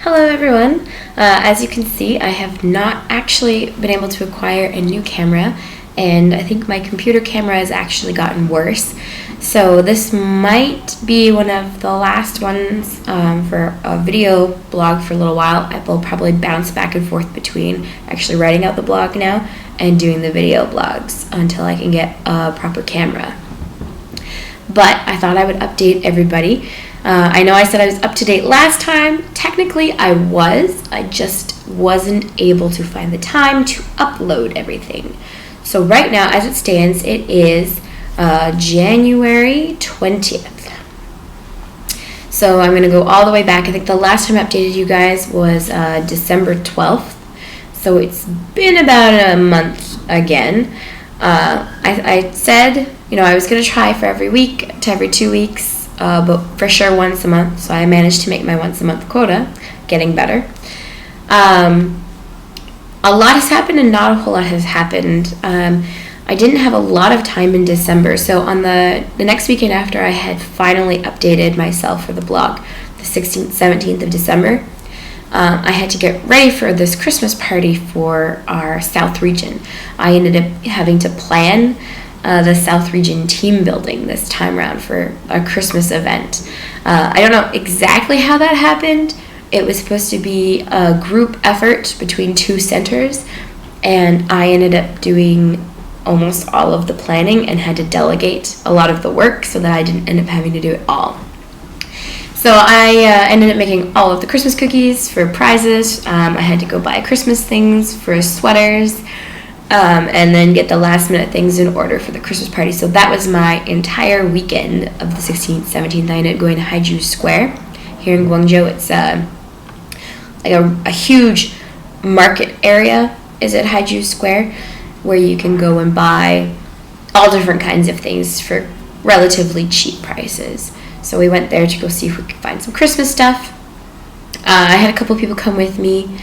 Hello everyone. As you can see, I have not actually been able to acquire a new camera, and I think my computer camera has actually gotten worse. So this might be one of the last ones for a video blog for a little while. I will probably bounce back and forth between actually writing out the blog now and doing the video blogs until I can get a proper camera. But I thought I would update everybody. I know I said I was up to date last time. Technically, I was. I just wasn't able to find the time to upload everything. So right now, as it stands, it is January 20th. So I'm going to go all the way back. I think the last time I updated you guys was December 12th. So it's been about a month again. I said, I was going to try for every week to every 2 weeks. But for sure once a month, so I managed to make my once a month quota, getting better. A lot has happened and not a whole lot has happened. I didn't have a lot of time in December, so on the next weekend after I had finally updated myself for the blog, the 16th, 17th of December, I had to get ready for this Christmas party for our South region. I ended up having to plan the South Region team building this time around for a Christmas event. I don't know exactly how that happened. It was supposed to be a group effort between two centers, and I ended up doing almost all of the planning and had to delegate a lot of the work so that I didn't end up having to do it all. So I ended up making all of the Christmas cookies for prizes. I had to go buy Christmas things for sweaters, and then get the last minute things in order for the Christmas party. So that was my entire weekend of the 16th, 17th. I ended up going to Haiju Square here in Guangzhou. It's like a huge market area is at Haiju Square where you can go and buy all different kinds of things for relatively cheap prices. So we went there to go see if we could find some Christmas stuff. I had a couple people come with me,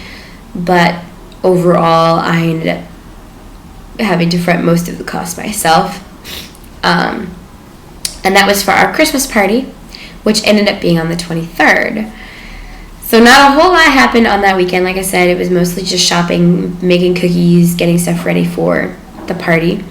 but overall I ended up having to front most of the cost myself. And that was for our Christmas party, which ended up being on the 23rd. So not a whole lot happened on that weekend. Like I said, it was mostly just shopping, making cookies, getting stuff ready for the party.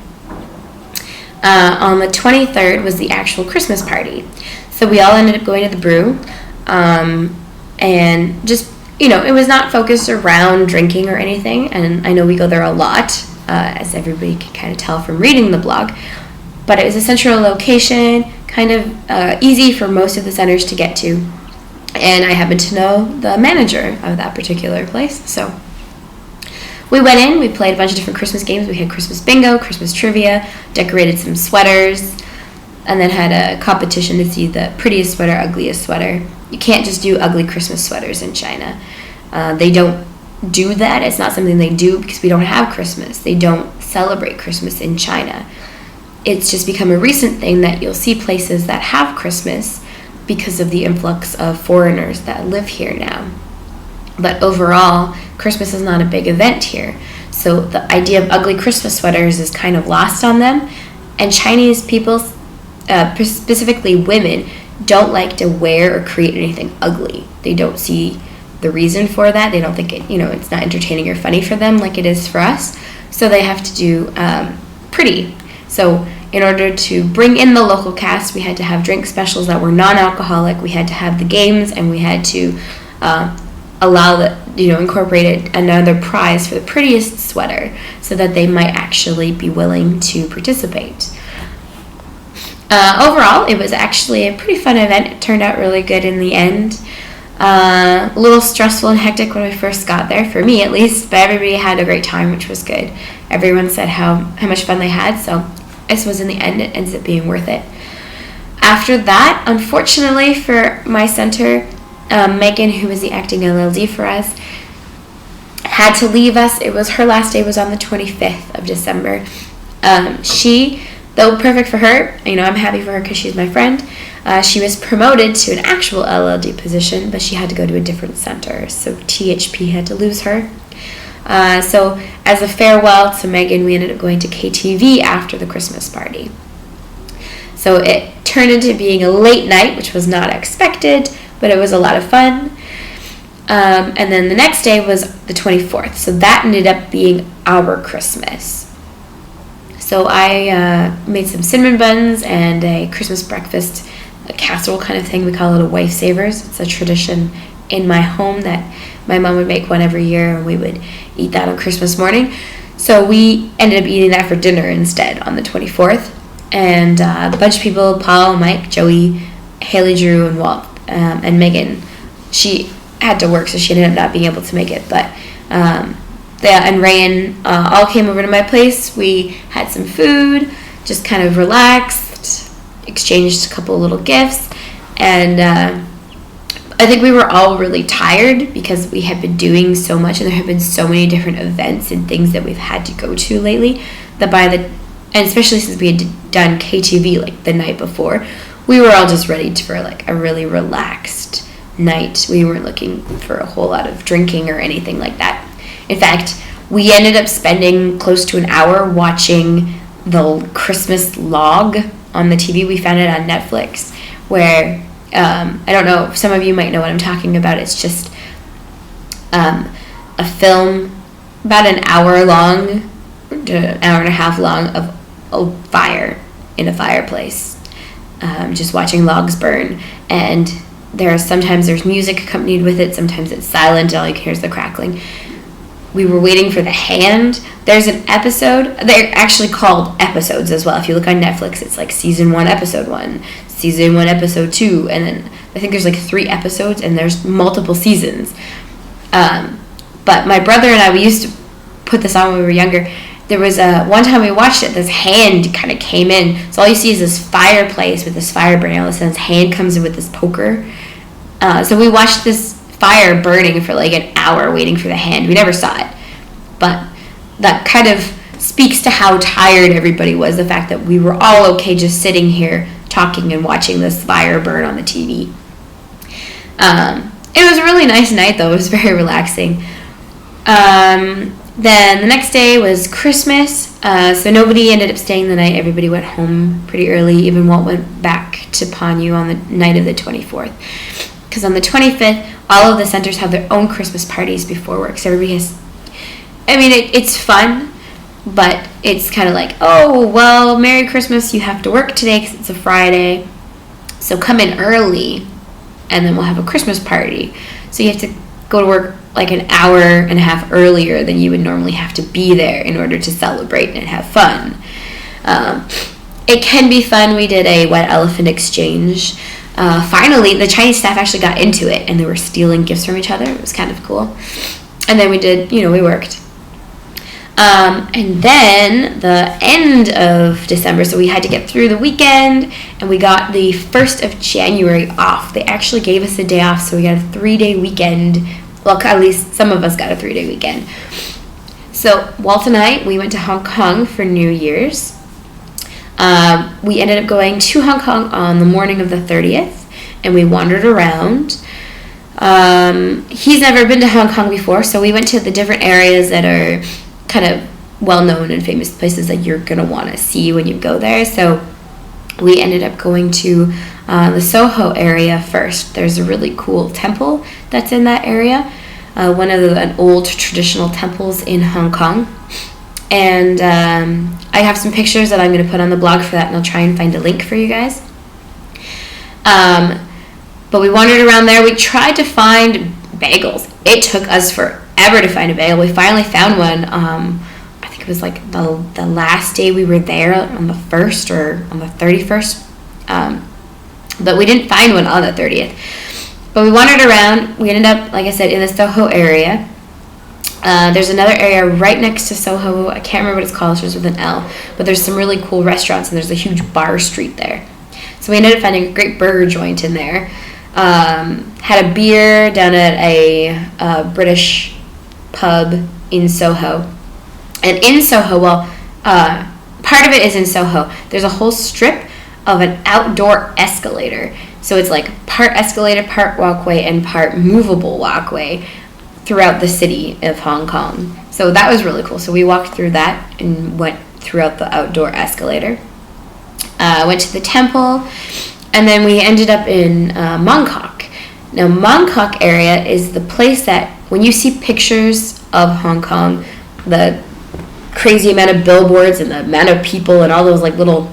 On the 23rd was the actual Christmas party. So we all ended up going to the brew, and just, it was not focused around drinking or anything, and I know we go there a lot, as everybody can kind of tell from reading the blog, but it was a central location, kind of easy for most of the centers to get to, and I happen to know the manager of that particular place, so we went in, we played a bunch of different Christmas games. We had Christmas bingo, Christmas trivia, decorated some sweaters, and then had a competition to see the prettiest sweater, ugliest sweater. You can't just do ugly Christmas sweaters in China. They don't do that. It's not something they do because we don't have Christmas. They don't celebrate Christmas in China. It's just become a recent thing that you'll see places that have Christmas because of the influx of foreigners that live here now. But overall, Christmas is not a big event here. So the idea of ugly Christmas sweaters is kind of lost on them. And Chinese people, specifically women, don't like to wear or create anything ugly. They don't see the reason for that. They don't think it's not entertaining or funny for them like it is for us. So they have to do pretty. So in order to bring in the local cast, we had to have drink specials that were non-alcoholic. We had to have the games, and we had to allow incorporated another prize for the prettiest sweater so that they might actually be willing to participate. Overall, it was actually a pretty fun event. It turned out really good in the end. A little stressful and hectic when we first got there, for me at least, but everybody had a great time, which was good. Everyone said how much fun they had, so I suppose in the end it ends up being worth it. After that, unfortunately for my center, Megan, who was the acting LLD for us, had to leave us. It was her last day was on the 25th of December. She, though perfect for her, I'm happy for her because she's my friend, she was promoted to an actual LLD position, but she had to go to a different center, so THP had to lose her. So as a farewell to Megan, we ended up going to KTV after the Christmas party. So it turned into being a late night, which was not expected, but it was a lot of fun. And then the next day was the 24th. So that ended up being our Christmas. So I made some cinnamon buns and a Christmas breakfast, a casserole kind of thing. We call it a wife savers. It's a tradition in my home that my mom would make one every year, and we would eat that on Christmas morning. So we ended up eating that for dinner instead on the 24th. And a bunch of people, Paul, Mike, Joey, Haley, Drew, and Walt, and Megan. She had to work, so she ended up not being able to make it. But and Rayan all came over to my place. We had some food, just kind of relaxed, exchanged a couple of little gifts, and I think we were all really tired because we had been doing so much, and there have been so many different events and things that we've had to go to lately, that and especially since we had done KTV like the night before, we were all just ready for like a really relaxed night. We weren't looking for a whole lot of drinking or anything like that. In fact, we ended up spending close to an hour watching the Christmas log on the TV. We found it on Netflix, where I don't know, some of you might know what I'm talking about. It's just a film about an hour long, an hour and a half long, of a fire in a fireplace, just watching logs burn. And sometimes there's music accompanied with it, sometimes it's silent, all you can hear is the crackling. We were waiting for the hand. There's an episode, they're actually called episodes as well. If you look on Netflix, it's like season 1, episode 1, season 1, episode 2, and then I think there's like 3 episodes, and there's multiple seasons. But my brother and I, we used to put this on when we were younger. There was one time we watched it, this hand kind of came in. So all you see is this fireplace with this fire burning. All of a sudden, this hand comes in with this poker. So we watched this fire burning for like an hour waiting for the hand. We never saw it. But that kind of speaks to how tired everybody was. The fact that we were all okay just sitting here talking and watching this fire burn on the TV. It was a really nice night, though. It was very relaxing. Then the next day was Christmas, so nobody ended up staying the night. Everybody went home pretty early. Even Walt went back to Panyu on the night of the 24th. Because on the 25th, all of the centers have their own Christmas parties before work. So everybody has, it's fun, but it's kind of like, oh, well, Merry Christmas, you have to work today because it's a Friday. So come in early, and then we'll have a Christmas party. So you have to go to work like an hour and a half earlier than you would normally have to be there in order to celebrate and have fun. It can be fun. We did a wet elephant exchange. Finally, the Chinese staff actually got into it, and they were stealing gifts from each other. It was kind of cool. And then we did, we worked. And then the end of December, so we had to get through the weekend, and we got the 1st of January off. They actually gave us a day off, so we got a 3-day weekend. Well, at least some of us got a 3-day weekend. So Walt and I, we went to Hong Kong for New Year's. We ended up going to Hong Kong on the morning of the 30th, and we wandered around. He's never been to Hong Kong before, so we went to the different areas that are kind of well-known and famous places that you're going to want to see when you go there. So we ended up going to the Soho area first. There's a really cool temple that's in that area, one of the old traditional temples in Hong Kong. And I have some pictures that I'm going to put on the blog for that, and I'll try and find a link for you guys. But we wandered around there. We tried to find bagels. It took us forever to find a bagel. We finally found one. I think it was like the last day we were there, on the 1st or on the 31st. But we didn't find one on the 30th. But we wandered around. We ended up, like I said, in the Soho area. There's another area right next to Soho. I can't remember what it's called. It starts with an L. But there's some really cool restaurants, and there's a huge bar street there. So we ended up finding a great burger joint in there. Had a beer down at a British pub in Soho. And in Soho, part of it is in Soho. There's a whole strip of an outdoor escalator. So it's like part escalator, part walkway, and part movable walkway throughout the city of Hong Kong. So that was really cool. So we walked through that and went throughout the outdoor escalator. Went to the temple, and then we ended up in Mongkok. Now, Mongkok area is the place that when you see pictures of Hong Kong, the crazy amount of billboards and the amount of people and all those like little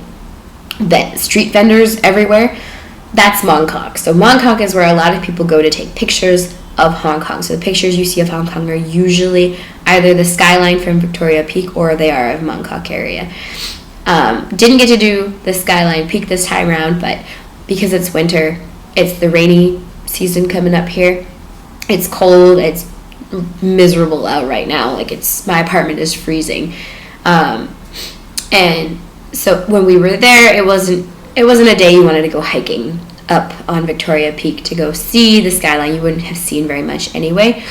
street vendors everywhere, that's Mongkok. So Mongkok is where a lot of people go to take pictures of Hong Kong. So the pictures you see of Hong Kong are usually either the skyline from Victoria Peak or they are of Mongkok area. Didn't get to do the skyline peak this time around, but because it's winter, it's the rainy season coming up here. It's cold. It's miserable out right now. Like my apartment is freezing, and so when we were there, it wasn't a day you wanted to go hiking up on Victoria Peak to go see the skyline. You wouldn't have seen very much anyway.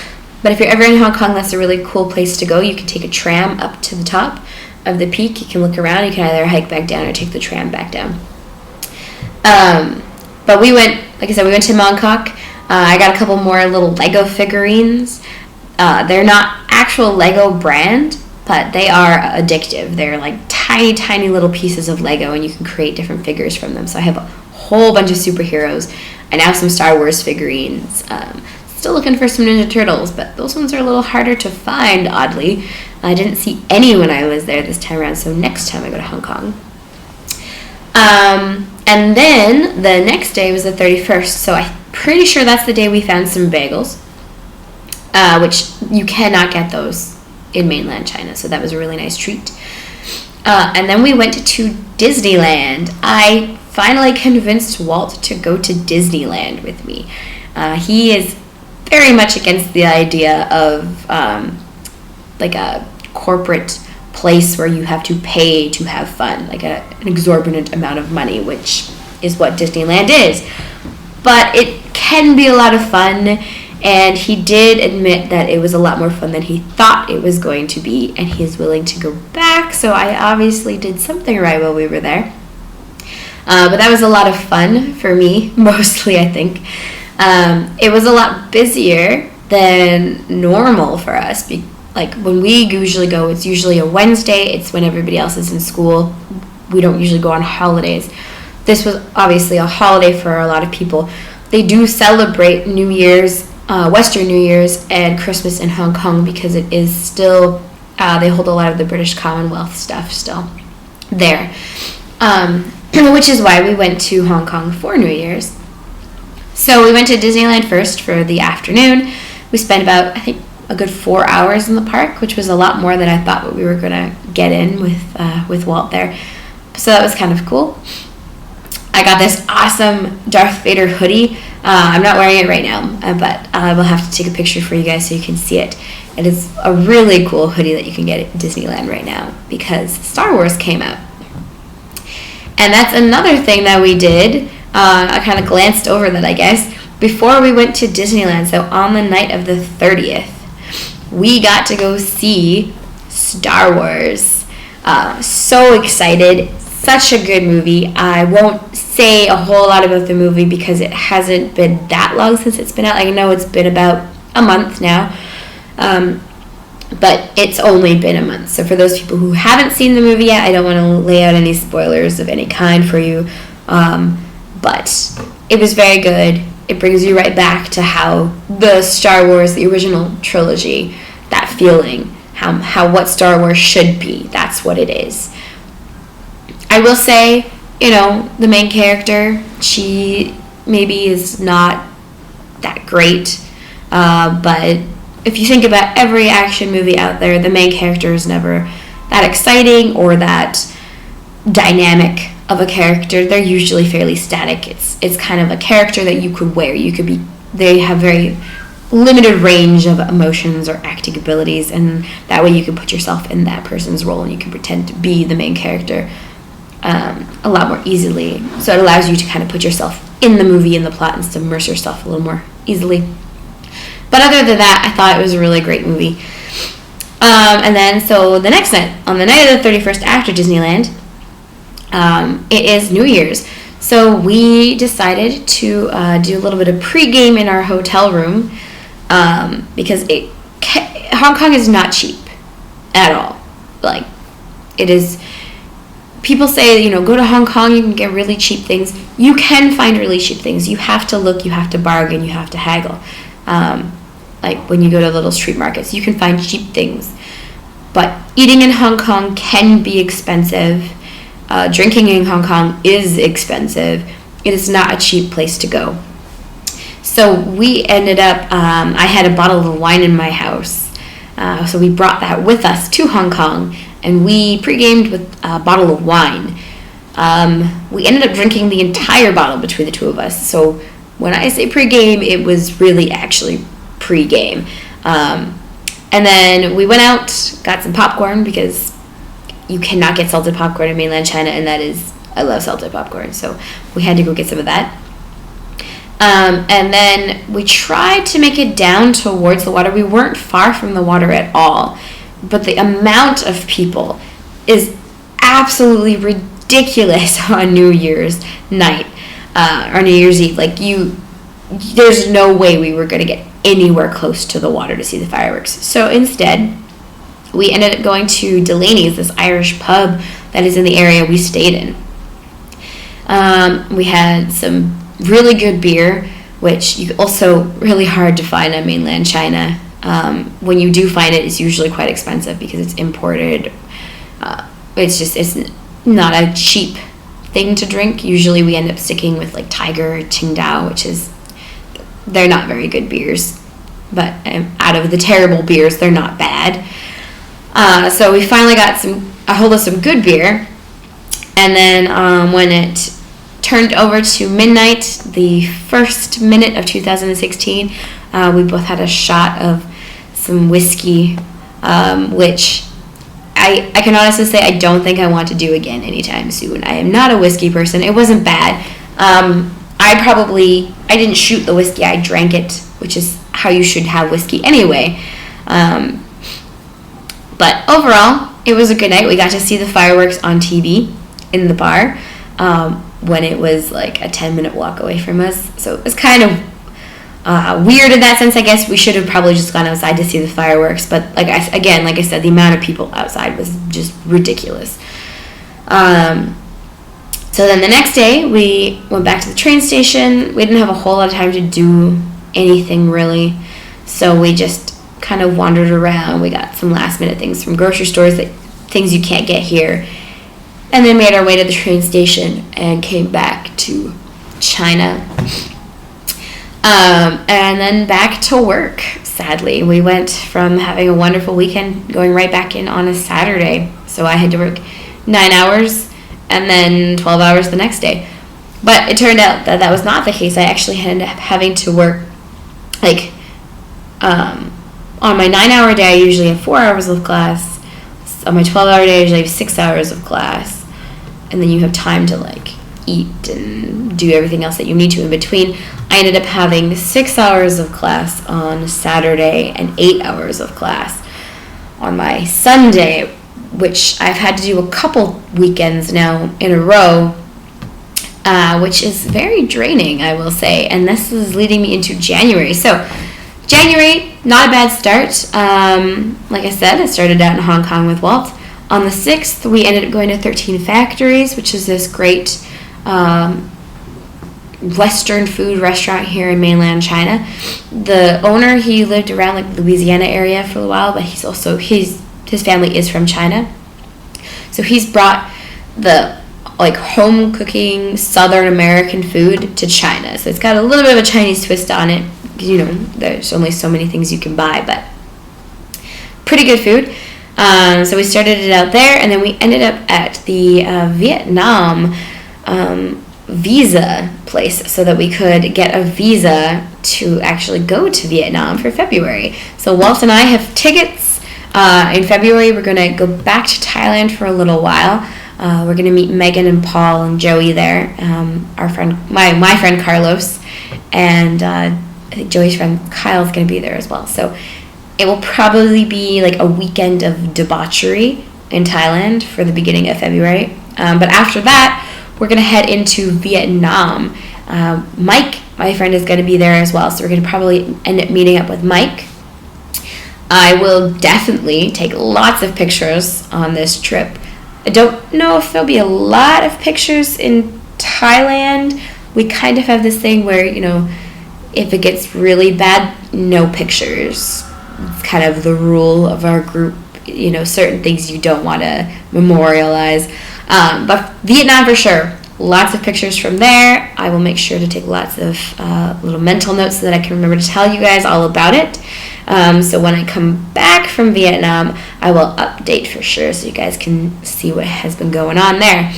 But if you're ever in Hong Kong, that's a really cool place to go. You can take a tram up to the top of the peak. You can look around. You can either hike back down or take the tram back down. But we went, like I said, we went to Mongkok. I got a couple more little Lego figurines. They're not actual Lego brand, but they are addictive. They're like tiny, tiny little pieces of Lego, and you can create different figures from them. So I have a whole bunch of superheroes. I now have some Star Wars figurines. Still looking for some Ninja Turtles, but those ones are a little harder to find, oddly. I didn't see any when I was there this time around, so next time I go to Hong Kong. And then the next day was the 31st, so I'm pretty sure that's the day we found some bagels, which you cannot get those in mainland China, so that was a really nice treat. And then we went to Disneyland. I finally convinced Walt to go to Disneyland with me. He is very much against the idea of like a corporate place where you have to pay to have fun, like an exorbitant amount of money, which is what Disneyland is. But it can be a lot of fun, and he did admit that it was a lot more fun than he thought it was going to be, and he is willing to go back, so I obviously did something right while we were there. But that was a lot of fun for me, mostly, I think. It was a lot busier than normal for us. Like, when we usually go, it's usually a Wednesday. It's when everybody else is in school. We don't usually go on holidays. This was obviously a holiday for a lot of people. They do celebrate New Year's, Western New Year's, and Christmas in Hong Kong because it is still, they hold a lot of the British Commonwealth stuff still there. Which is why we went to Hong Kong for New Year's. So we went to Disneyland first for the afternoon. We spent about, I think, a good 4 hours in the park, which was a lot more than I thought we were going to get in with Walt there. So that was kind of cool. I got this awesome Darth Vader hoodie. I'm not wearing it right now, but I will have to take a picture for you guys so you can see it. It is a really cool hoodie that you can get at Disneyland right now because Star Wars came out. And that's another thing that we did. I kind of glanced over that, I guess, before we went to Disneyland. So on the night of the 30th, we got to go see Star Wars. So excited. Such a good movie. I won't say a whole lot about the movie because it hasn't been that long since it's been out. I know it's been about a month now. But it's only been a month. So for those people who haven't seen the movie yet, I don't want to lay out any spoilers of any kind for you. But it was very good. It brings you right back to how the Star Wars, the original trilogy, that feeling, how what Star Wars should be. That's what it is. I will say, the main character, she maybe is not that great. But if you think about every action movie out there, the main character is never that exciting or that dynamic of a character. They're usually fairly static. It's kind of a character that you could wear. They have very limited range of emotions or acting abilities, and that way you can put yourself in that person's role and you can pretend to be the main character a lot more easily. So it allows you to kind of put yourself in the movie, in the plot, and submerge yourself a little more easily. But other than that, I thought it was a really great movie. And then, so the next night, on the night of the 31st after Disneyland, it is New Year's. So we decided to do a little bit of pregame in our hotel room because Hong Kong is not cheap at all. Like, it is, people say, go to Hong Kong, you can get really cheap things. You can find really cheap things. You have to look, you have to bargain, you have to haggle. Like when you go to little street markets, you can find cheap things. But eating in Hong Kong can be expensive. Drinking in Hong Kong is expensive. It is not a cheap place to go. So we ended up, I had a bottle of wine in my house. So we brought that with us to Hong Kong, and we pre-gamed with a bottle of wine. We ended up drinking the entire bottle between the two of us. So when I say pre-game, it was really actually pre-game. And then we went out, got some popcorn, because you cannot get salted popcorn in mainland China, and I love salted popcorn, so we had to go get some of that. And then we tried to make it down towards the water. We weren't far from the water at all, but the amount of people is absolutely ridiculous on New Year's night, or New Year's Eve. Like, there's no way we were going to get anywhere close to the water to see the fireworks. So instead, we ended up going to Delaney's, this Irish pub that is in the area we stayed in. We had some really good beer, which you also really hard to find in mainland China. When you do find it, it's usually quite expensive because it's imported. It's not a cheap thing to drink. Usually we end up sticking with like Tiger or Qingdao, they're not very good beers, but out of the terrible beers, they're not bad. So we finally got a hold of some good beer, and then when it turned over to midnight, the first minute of 2016, we both had a shot of some whiskey, which I can honestly say I don't think I want to do again anytime soon. I am not a whiskey person. It wasn't bad. I didn't shoot the whiskey, I drank it, which is how you should have whiskey anyway. But overall, it was a good night. We got to see the fireworks on TV in the bar when it was like a 10-minute walk away from us. So it was kind of weird in that sense, I guess. We should have probably just gone outside to see the fireworks. But like I said, the amount of people outside was just ridiculous. So then the next day, we went back to the train station. We didn't have a whole lot of time to do anything really. So we just kind of wandered around. We got some last minute things from grocery stores, things you can't get here, and then made our way to the train station and came back to China, and then back to work. Sadly, we went from having a wonderful weekend going right back in on a Saturday, so I had to work 9 hours and then 12 hours the next day. But it turned out that was not the case. I actually ended up having to work on my 9-hour day, I usually have 4 hours of class. On my 12-hour day, I usually have 6 hours of class. And then you have time to, eat and do everything else that you need to in between. I ended up having 6 hours of class on Saturday and 8 hours of class on my Sunday, which I've had to do a couple weekends now in a row, which is very draining, I will say. And this is leading me into January. So January, not a bad start. Like I said, I started out in Hong Kong with Walt. On the 6th, we ended up going to 13 Factories, which is this great Western food restaurant here in mainland China. The owner, he lived around Louisiana area for a while, but his family is from China. So he's brought the home cooking Southern American food to China. So it's got a little bit of a Chinese twist on it. There's only so many things you can buy, but pretty good food. So we started it out there, and then we ended up at the Vietnam visa place so that we could get a visa to actually go to Vietnam for February. So Walt and I have tickets. In February, we're going to go back to Thailand for a little while. We're going to meet Megan and Paul and Joey there. Our friend, my friend Carlos, and I think Joey's friend Kyle's going to be there as well. So it will probably be a weekend of debauchery in Thailand for the beginning of February. But after that, we're going to head into Vietnam. Mike, my friend, is going to be there as well. So we're going to probably end up meeting up with Mike. I will definitely take lots of pictures on this trip. I don't know if there'll be a lot of pictures in Thailand. We kind of have this thing where, if it gets really bad, no pictures. It's kind of the rule of our group. Certain things you don't want to memorialize. But Vietnam for sure. Lots of pictures from there. I will make sure to take lots of little mental notes so that I can remember to tell you guys all about it. So when I come back from Vietnam, I will update for sure so you guys can see what has been going on there.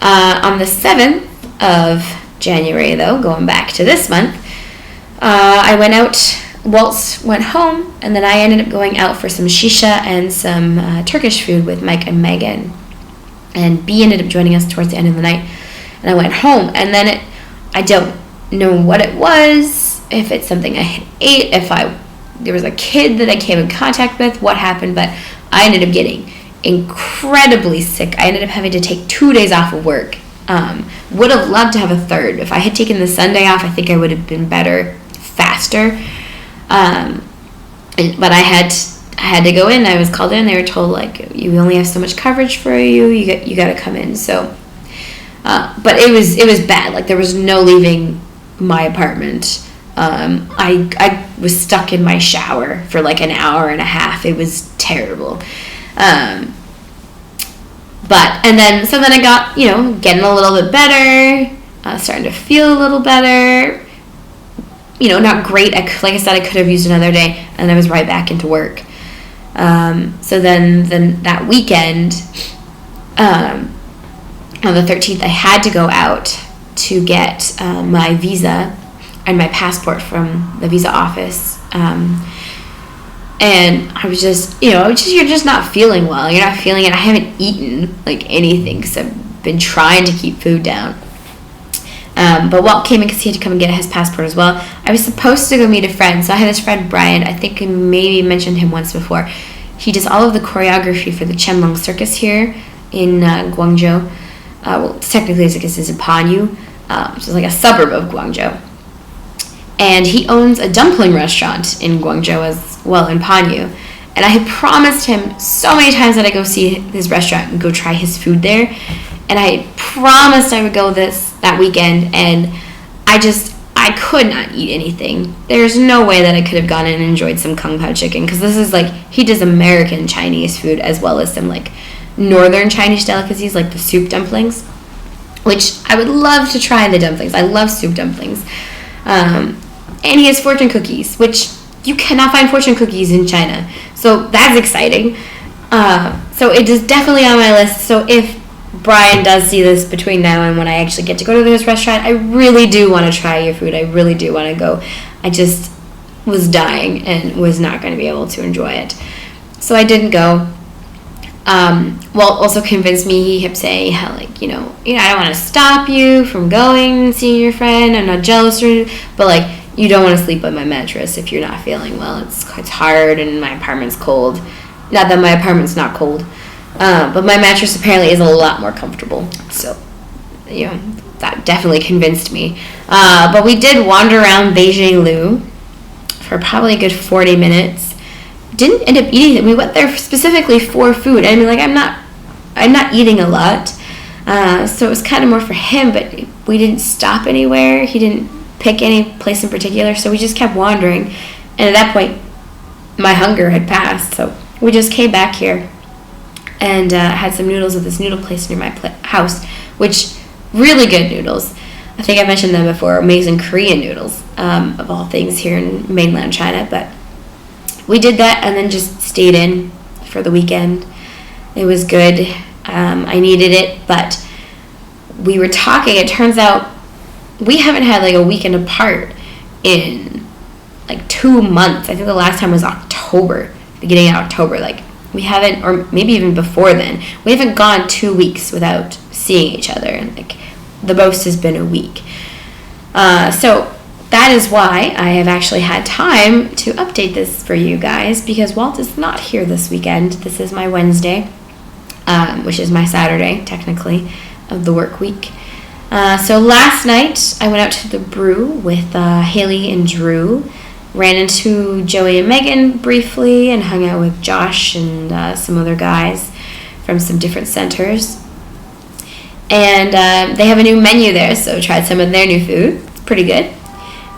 On the 7th of January, though, going back to this month, I went out. Walt went home, and then I ended up going out for some shisha and some Turkish food with Mike and Megan. And B ended up joining us towards the end of the night, and I went home. And then I don't know what it was, if it's something I had ate, if there was a kid that I came in contact with, what happened, but I ended up getting incredibly sick. I ended up having to take 2 days off of work. Would have loved to have a third. If I had taken the Sunday off, I think I would have been better, faster. But I had to go in. I was called in. They were told, you only have so much coverage for you. You got to come in. So, but it was bad. There was no leaving my apartment. I was stuck in my shower for an hour and a half. It was terrible. So then I got, getting a little bit better, starting to feel a little better. Not great. Like I said, I could have used another day, and I was right back into work. So then that weekend, on the 13th, I had to go out to get my visa and my passport from the visa office. And I was just, you're just not feeling well. You're not feeling it. I haven't eaten anything because I've been trying to keep food down. But Walt came in because he had to come and get his passport as well. I was supposed to go meet a friend. So I had this friend, Brian. I think I maybe mentioned him once before. He does all of the choreography for the Chenlong Circus here in Guangzhou. Technically, I guess it's in Panyu, which is a suburb of Guangzhou. And he owns a dumpling restaurant in Guangzhou as well, in Panyu. And I had promised him so many times that I'd go see his restaurant and go try his food there. And I had promised I would go that weekend, and I could not eat anything. There's no way that I could have gone in and enjoyed some Kung Pao chicken, because this is he does American Chinese food as well as some northern Chinese delicacies like the soup dumplings, which I would love to try the dumplings. I love soup dumplings. And he has fortune cookies, which you cannot find fortune cookies in China. So that's exciting. So it is definitely on my list. So if Brian does see this between now and when I actually get to go to this restaurant, I really do want to try your food. I really do want to go. I just was dying and was not going to be able to enjoy it. So I didn't go. Walt also convinced me. He kept saying how I don't want to stop you from going and seeing your friend. I'm not jealous but you don't want to sleep on my mattress if you're not feeling well. It's hard and my apartment's cold. Not that my apartment's not cold, but my mattress apparently is a lot more comfortable. So, that definitely convinced me. But we did wander around Beijing Lu for probably a good 40 minutes. Didn't end up eating it. We went there specifically for food. I mean, I'm not eating a lot, so it was kind of more for him. But we didn't stop anywhere. He didn't pick any place in particular, so we just kept wandering. And at that point, my hunger had passed, so we just came back here and had some noodles at this noodle place near my house, which really good noodles. I think I mentioned them before. Amazing Korean noodles, of all things, here in mainland China. But we did that and then just stayed in for the weekend. It was good. I needed it, but we were talking. It turns out we haven't had a weekend apart in 2 months. I think the last time was October, beginning of October. We haven't, or maybe even before then, we haven't gone 2 weeks without seeing each other. And the most has been a week. So that is why I have actually had time to update this for you guys, because Walt is not here this weekend. This is my Wednesday, which is my Saturday, technically, of the work week. So last night, I went out to the brew with Haley and Drew. Ran into Joey and Megan briefly and hung out with Josh and some other guys. from some different centers. And they have a new menu there, so tried some of their new food. It's pretty good.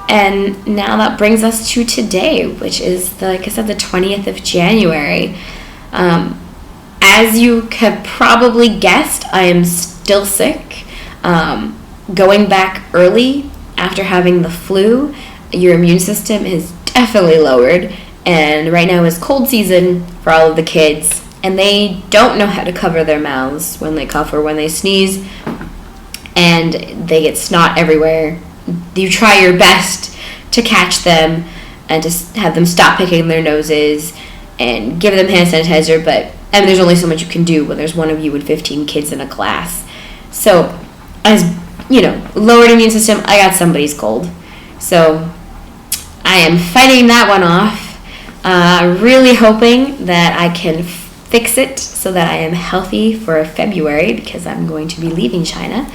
And now that brings us to today, which is, like I said, the 20th of January. As you have probably guessed, I am still sick. Going back early after having the flu, your immune system is definitely lowered. And right now is cold season for all of the kids. And they don't know how to cover their mouths when they cough or when they sneeze. And they get snot everywhere. You try your best to catch them and to have them stop picking their noses and give them hand sanitizer. But there's only so much you can do when there's one of you and 15 kids in a class. So, as you know, lowered immune system, I got somebody's cold. So, I am fighting that one off. Really hoping that I can fix it so that I am healthy for February, because I'm going to be leaving China.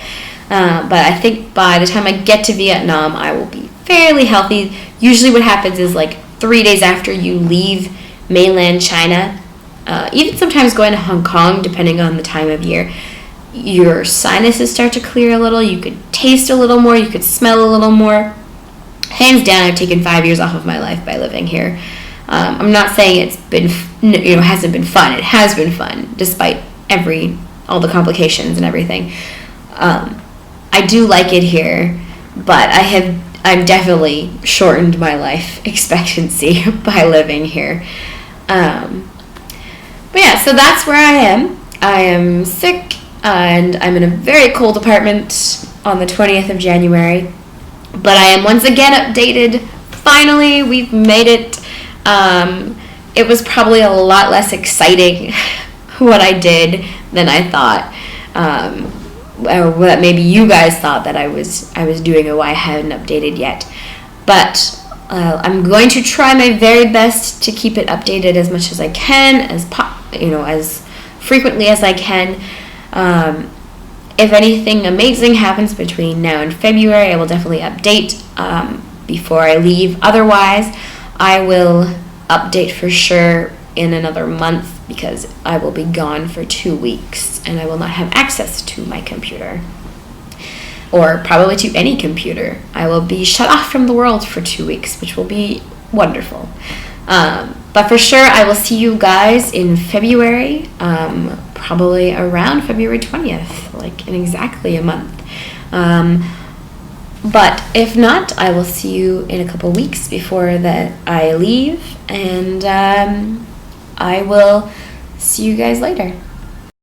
But I think by the time I get to Vietnam, I will be fairly healthy. Usually what happens is like 3 days after you leave mainland China, even sometimes going to Hong Kong, depending on the time of year, your sinuses start to clear a little. You could taste a little more. You could smell a little more. Hands down, I've taken 5 years off of my life by living here. I'm not saying it's been, hasn't been fun. It has been fun, despite all the complications and everything. I do like it here, but I've definitely shortened my life expectancy by living here. But yeah, so that's where I am. I am sick, and I'm in a very cold apartment on the 20th of January. But I am once again updated. Finally, we've made it. It was probably a lot less exciting what I did than I thought. Or what maybe you guys thought that I was doing, or why I hadn't updated yet. But I'm going to try my very best to keep it updated as much as I can, as frequently as I can. If anything amazing happens between now and February, I will definitely update before I leave. Otherwise, I will update for sure in another month, because I will be gone for 2 weeks and I will not have access to my computer, or probably to any computer. I will be shut off from the world for 2 weeks, which will be wonderful. But for sure, I will see you guys in February, probably around February 20th, like in exactly a month. But if not, I will see you in a couple weeks before that I leave, and I will see you guys later.